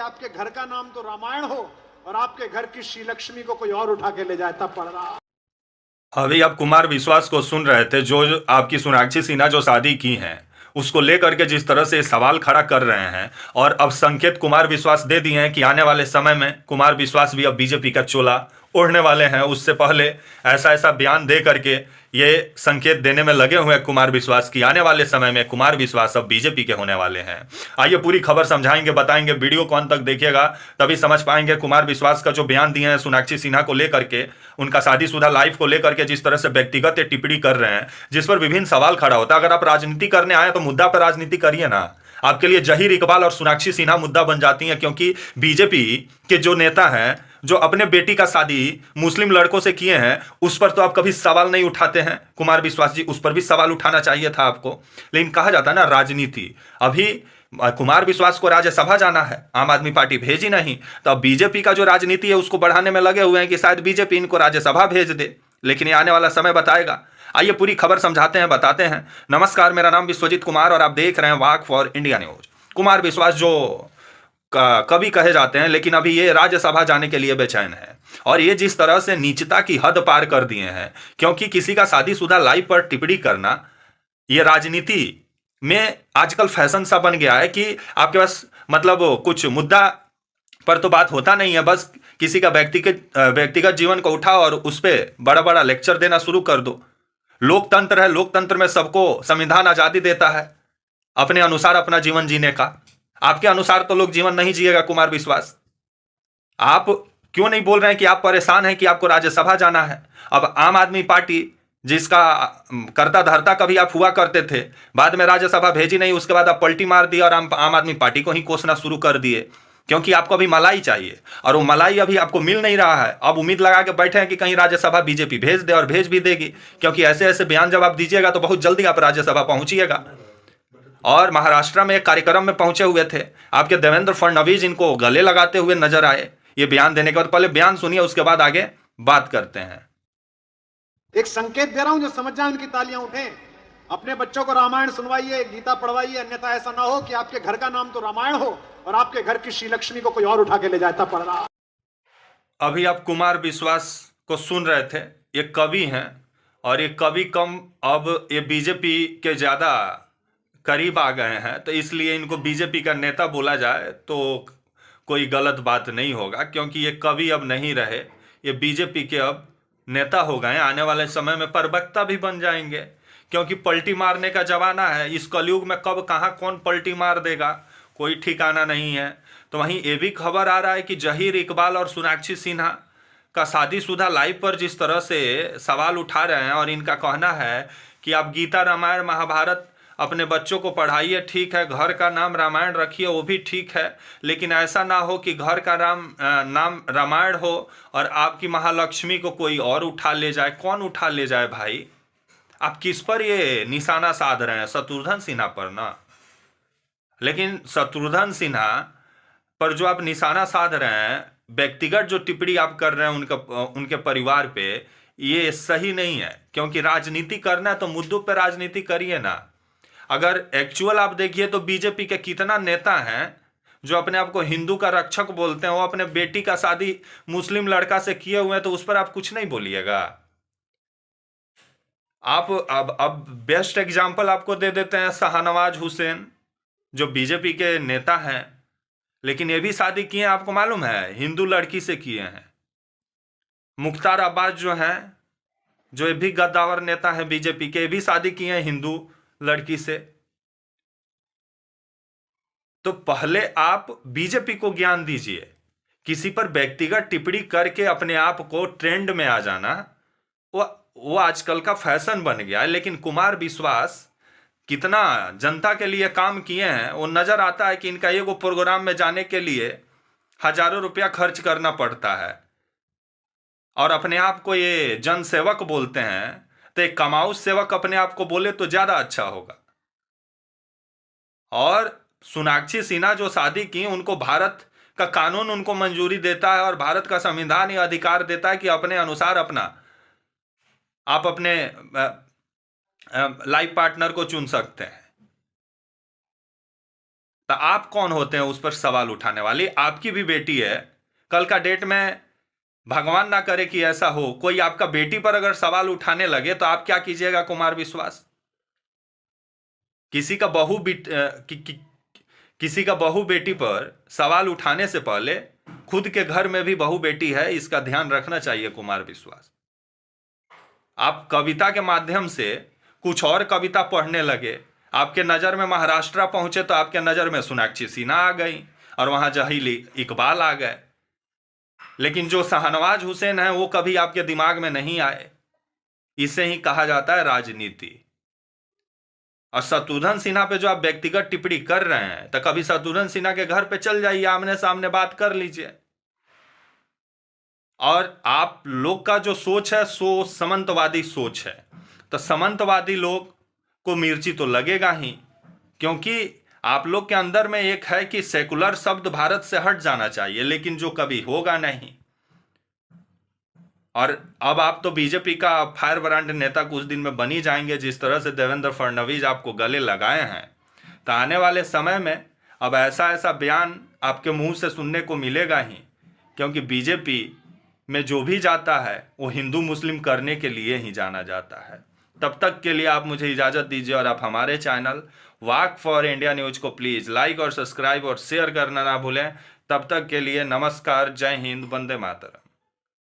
आपके घर का नाम तो रामायण हो और आपके घर की श्री लक्ष्मी को कोई और उठा के ले जाए, तब पढ़ रहा। अभी आप कुमार विश्वास को सुन रहे थे, जो आपकी सोनाक्षी सिन्हा जो शादी की हैं उसको लेकर के जिस तरह से सवाल खड़ा कर रहे हैं, और अब संकेत कुमार विश्वास दे दिए हैं कि आने वाले समय में कुमार विश्वास भी अब बीजेपी का चोला ओढ़ने वाले हैं। उससे पहले ऐसा ऐसा बयान दे करके ये संकेत देने में लगे हुए हैं कुमार विश्वास की आने वाले समय में कुमार विश्वास अब बीजेपी के होने वाले हैं। आइए पूरी खबर समझाएंगे, बताएंगे, वीडियो को अंत तक देखिएगा तभी समझ पाएंगे कुमार विश्वास का जो बयान दिए हैं सोनाक्षी सिन्हा को लेकर के, उनका शादीशुदा लाइफ को लेकर के जिस तरह से व्यक्तिगत टिप्पणी कर रहे हैं, जिस पर विभिन्न सवाल खड़ा होता है। अगर आप राजनीति करने आए तो मुद्दा पर राजनीति करिए ना। आपके लिए जहीर इकबाल और सोनाक्षी सिन्हा मुद्दा बन जाती हैं, क्योंकि बीजेपी के जो नेता हैं जो अपने बेटी का शादी मुस्लिम लड़कों से किए हैं, उस पर तो आप कभी सवाल नहीं उठाते हैं कुमार विश्वास जी। उस पर भी सवाल उठाना चाहिए था आपको। लेकिन कहा जाता है ना राजनीति, अभी कुमार विश्वास को राज्यसभा जाना है, आम आदमी पार्टी भेजी नहीं, तो अब बीजेपी का जो राजनीति है उसको बढ़ाने में लगे हुए हैं कि शायद बीजेपी इनको राज्यसभा भेज दे। लेकिन ये आने वाला समय बताएगा। आइए पूरी खबर समझाते हैं, बताते हैं। नमस्कार, मेरा नाम विश्वजीत कुमार और आप देख रहे हैं वाक फॉर इंडिया न्यूज। कुमार विश्वास जो कवि कहे जाते हैं, लेकिन अभी ये राज्यसभा जाने के लिए बेचैन है, और ये जिस तरह से नीचता की हद पार कर दिए हैं, क्योंकि किसी का शादीशुदा लाइफ पर टिप्पणी करना ये राजनीति में आजकल फैशन सा बन गया है कि आपके पास मतलब कुछ मुद्दा पर तो बात होता नहीं है, बस किसी का व्यक्तिगत जीवन को उठाओ और उस पर बड़ा बड़ा लेक्चर देना शुरू कर दो। लोकतंत्र है, लोकतंत्र में सबको संविधान आजादी देता है अपने अनुसार अपना जीवन जीने का। आपके अनुसार तो लोग जीवन नहीं जिएगा कुमार विश्वास। आप क्यों नहीं बोल रहे हैं कि आप परेशान हैं कि आपको राज्यसभा जाना है? अब आम आदमी पार्टी जिसका करता धरता कभी आप हुआ करते थे, बाद में राज्यसभा भेजी नहीं, उसके बाद आप पलटी मार दिए और आम आदमी पार्टी को ही कोसना शुरू कर दिए, क्योंकि आपको अभी मलाई चाहिए और वो मलाई अभी आपको मिल नहीं रहा है। अब उम्मीद लगा के बैठे हैं कि कहीं राज्यसभा बीजेपी भेज दे, और भेज भी देगी, क्योंकि ऐसे ऐसे बयान जब आप दीजिएगा तो बहुत जल्दी आप राज्यसभा पहुंचिएगा। और महाराष्ट्र में एक कार्यक्रम में पहुंचे हुए थे, आपके देवेंद्र फडणवीस इनको गले लगाते हुए नजर आए ये बयान देने के बाद। पहले बयान सुनिए, उसके बाद आगे बात करते हैं। एक संकेत दे रहा हूं, जो समझ जाए उनकी तालियां उठें। अपने बच्चों को रामायण सुनवाइए, गीता पढ़वाइए, अन्यथा ऐसा ना हो कि आपके घर का नाम तो रामायण हो और आपके घर की श्री लक्ष्मी को कोई और उठा के ले जाए, तब पढ़ रहा। अभी आप कुमार विश्वास को सुन रहे थे, ये कवि हैं, और ये कवि कम अब ये बीजेपी के ज्यादा करीब आ गए हैं, तो इसलिए इनको बीजेपी का नेता बोला जाए तो कोई गलत बात नहीं होगा, क्योंकि ये कवि अब नहीं रहे, ये बीजेपी के अब नेता हो गए। आने वाले समय में प्रवक्ता भी बन जाएंगे, क्योंकि पलटी मारने का जमाना है। इस कलयुग में कब कहाँ कौन पलटी मार देगा कोई ठिकाना नहीं है। तो वहीं ये भी खबर आ रहा है कि जहीर इकबाल और सोनाक्षी सिन्हा का शादीशुदा लाइफ पर जिस तरह से सवाल उठा रहे हैं, और इनका कहना है कि आप गीता रामायण महाभारत अपने बच्चों को पढ़ाइए, ठीक है, घर का नाम रामायण रखिए, वो भी ठीक है, लेकिन ऐसा ना हो कि घर का नाम रामायण हो और आपकी महालक्ष्मी को कोई और उठा ले जाए। कौन उठा ले जाए भाई? आप किस पर ये निशाना साध रहे हैं? शत्रुघ्न सिन्हा पर ना। लेकिन शत्रुघ्न सिन्हा पर जो आप निशाना साध रहे हैं, व्यक्तिगत जो टिप्पणी आप कर रहे हैं उनके परिवार पे, ये सही नहीं है। क्योंकि राजनीति करना है तो मुद्दों पे राजनीति करिए ना। अगर एक्चुअल आप देखिए तो बीजेपी के कितना नेता हैं जो अपने आप को हिंदू का रक्षक बोलते हैं, वो अपने बेटी का शादी मुस्लिम लड़का से किए हुए हैं, तो उस पर आप कुछ नहीं बोलिएगा। आप अब बेस्ट एग्जांपल आपको दे देते हैं शाहनवाज हुसैन, जो बीजेपी के नेता हैं, लेकिन ये भी शादी किए हैं, आपको मालूम है, हिंदू लड़की से किए हैं। मुख्तार अब्बास जो हैं, जो ये भी गद्दावर नेता हैं बीजेपी के, भी शादी किए हैं हिंदू लड़की से। तो पहले आप बीजेपी को ज्ञान दीजिए। किसी पर व्यक्तिगत टिप्पणी करके अपने आप को ट्रेंड में आ जाना, वो आजकल का फैशन बन गया है। लेकिन कुमार विश्वास कितना जनता के लिए काम किए हैं, वो नजर आता है कि इनका एगो प्रोग्राम में जाने के लिए हजारों रुपया खर्च करना पड़ता है, और अपने आप को ये जन सेवक बोलते हैं। तो एक कमाऊ सेवक अपने आप को बोले तो ज्यादा अच्छा होगा। और सोनाक्षी सिन्हा जो शादी की, उनको भारत का कानून उनको मंजूरी देता है, और भारत का संविधान ये अधिकार देता है कि अपने अनुसार आप अपने लाइफ पार्टनर को चुन सकते हैं। तो आप कौन होते हैं उस पर सवाल उठाने वाली? आपकी भी बेटी है। कल का डेट में भगवान ना करे कि ऐसा हो, कोई आपका बेटी पर अगर सवाल उठाने लगे तो आप क्या कीजिएगा कुमार विश्वास? किसी का किसी का बहू बेटी पर सवाल उठाने से पहले खुद के घर में भी बहू बेटी है, इसका ध्यान रखना चाहिए कुमार विश्वास। आप कविता के माध्यम से कुछ और कविता पढ़ने लगे, आपके नजर में महाराष्ट्र पहुंचे तो आपके नजर में सोनाक्षी सिन्हा आ गई और वहां जहील इकबाल आ गए, लेकिन जो शाहनवाज हुसैन है वो कभी आपके दिमाग में नहीं आए। इसे ही कहा जाता है राजनीति। और शत्रुघ्न सिन्हा पे जो आप व्यक्तिगत टिप्पणी कर रहे हैं, तो कभी शत्रुघ्न सिन्हा के घर पे चल जाइए, आमने सामने बात कर लीजिए। और आप लोग का जो सोच है सो सामंतवादी सोच है, तो सामंतवादी लोग को मिर्ची तो लगेगा ही, क्योंकि आप लोग के अंदर में एक है कि सेकुलर शब्द भारत से हट जाना चाहिए, लेकिन जो कभी होगा नहीं। और अब आप तो बीजेपी का फायर ब्रांड नेता कुछ दिन में बनी जाएंगे, जिस तरह से देवेंद्र फडणवीस आपको गले लगाए हैं। तो आने वाले समय में अब ऐसा ऐसा बयान आपके मुंह से सुनने को मिलेगा ही, क्योंकि बीजेपी में जो भी जाता है वो हिंदू मुस्लिम करने के लिए ही जाना जाता है। तब तक के लिए आप मुझे इजाज़त दीजिए और आप हमारे channel walk for India news को प्लीज़ लाइक और सब्सक्राइब और शेयर करना ना भूलें। तब तक के लिए नमस्कार, जय हिंद, वंदे मातरम।